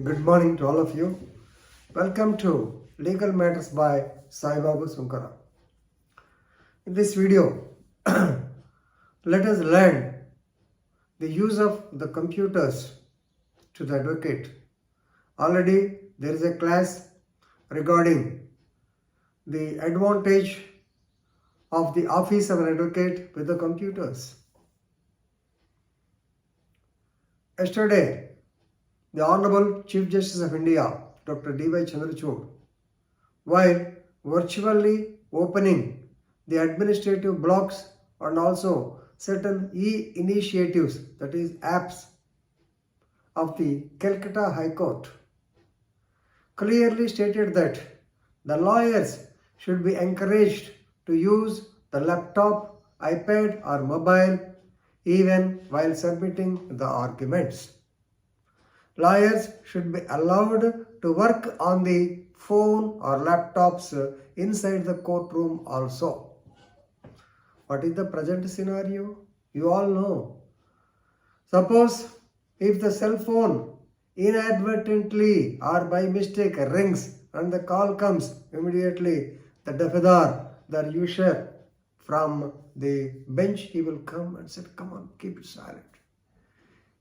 Good morning to all of you. Welcome to Legal Matters by Sai Babu Sunkara. In this video, let us learn the use of the computers to the advocate. Already there is a class regarding the advantage of the office of an advocate with the computers. Yesterday, the Honorable Chief Justice of India, Dr. D.Y. Chandrachud, while virtually opening the administrative blocks and also certain e-initiatives, that is apps of the Calcutta High Court, clearly stated that the lawyers should be encouraged to use the laptop, iPad or mobile even while submitting the arguments. Lawyers should be allowed to work on the phone or laptops inside the courtroom also. What is the present scenario? You all know. Suppose if the cell phone inadvertently or by mistake rings and the call comes, immediately the defendant, the user from the bench, he will come and say, come on, keep it silent.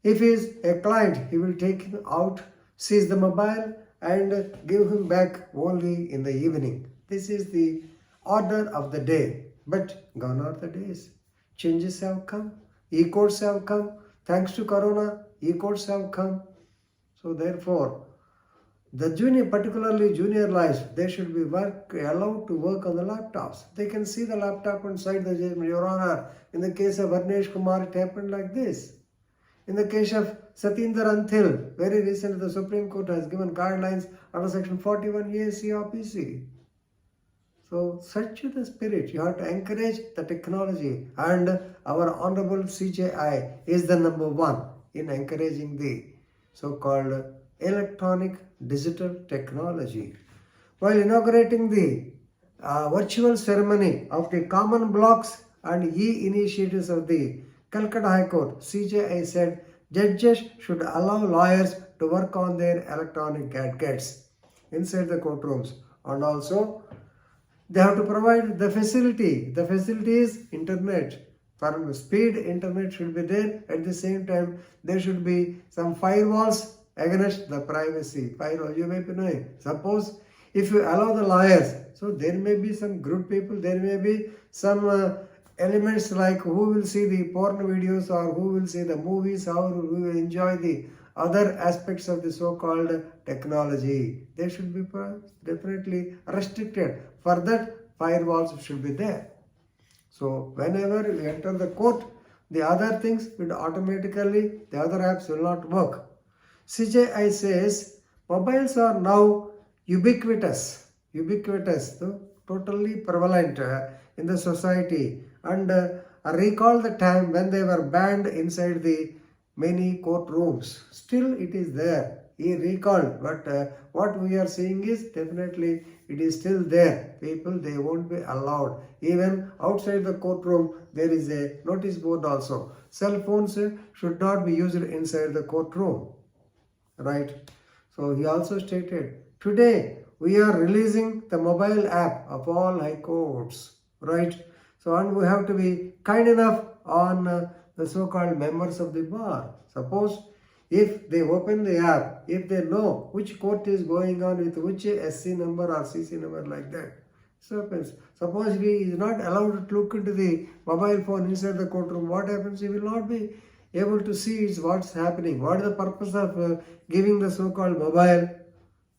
If he is a client, he will take him out, seize the mobile and give him back only in the evening. This is the order of the day. But gone are the days. Changes have come. E-courts have come. Thanks to Corona, e-courts have come. So therefore, the particularly junior lawyers, they should be allowed to work on the laptops. They can see the laptop inside the judgment. Your Honor, in the case of Varnesh Kumar, it happened like this. In the case of Satinder Anthil, very recently the Supreme Court has given guidelines under Section 41A CRPC. So such is the spirit. You have to encourage the technology, and our Honorable CJI is the number one in encouraging the so-called electronic digital technology. While inaugurating the virtual ceremony of the common blocks and e-initiatives of the Calcutta High Court, CJI said judges should allow lawyers to work on their electronic gadgets inside the courtrooms, and also they have to provide the facility. The facility is internet. For speed, internet should be there. At the same time, there should be some firewalls against the privacy. Firewall, you may be knowing. Suppose if you allow the lawyers, so there may be some good people, there may be some elements like who will see the porn videos or who will see the movies, or who will enjoy the other aspects of the so-called technology. They should be definitely restricted. For that, firewalls should be there. So whenever you enter the court, the other things will automatically, the other apps will not work. CJI says mobiles are now ubiquitous, so totally prevalent in the society, and recall the time when they were banned inside the many courtrooms. Still it is there. He recalled, but what we are seeing is definitely it is still there. People, they won't be allowed. Even outside the courtroom, there is a notice board also. Cell phones should not be used inside the courtroom. Right? So he also stated, today we are releasing the mobile app of all high courts. Right? So, and we have to be kind enough on the so-called members of the bar. Suppose if they open the app, if they know which court is going on with which SC number or CC number, like that. So happens. Suppose he is not allowed to look into the mobile phone inside the courtroom, what happens? He will not be able to see what's happening. What is the purpose of giving the so-called mobile?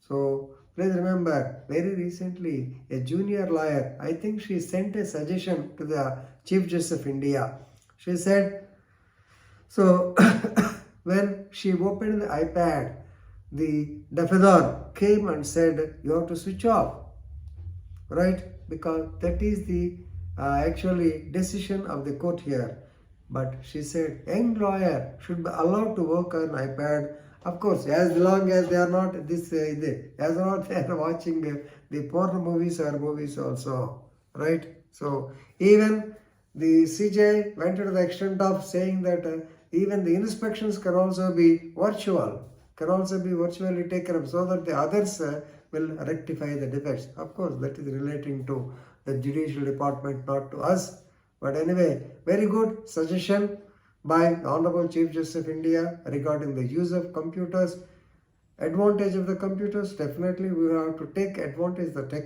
So please remember, very recently a junior lawyer, I think she sent a suggestion to the Chief Justice of India. She said, so when she opened the iPad, the defendant came and said, you have to switch off, right? Because that is the actually decision of the court here. But she said, young lawyer should be allowed to work on iPad. Of course, as long as they are not as long as they are watching the porn movies or movies also, right? So even the CJ went to the extent of saying that even the inspections can also be virtual. can also be virtually taken up so that the others will rectify the defects. Of course, that is relating to the judicial department, not to us. But anyway, very good suggestion by the Honorable Chief Justice of India regarding the use of computers. Advantage of the computers, definitely we have to take advantage of the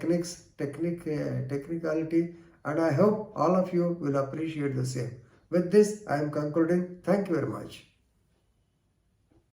technicality, and I hope all of you will appreciate the same. With this, I am concluding. Thank you very much.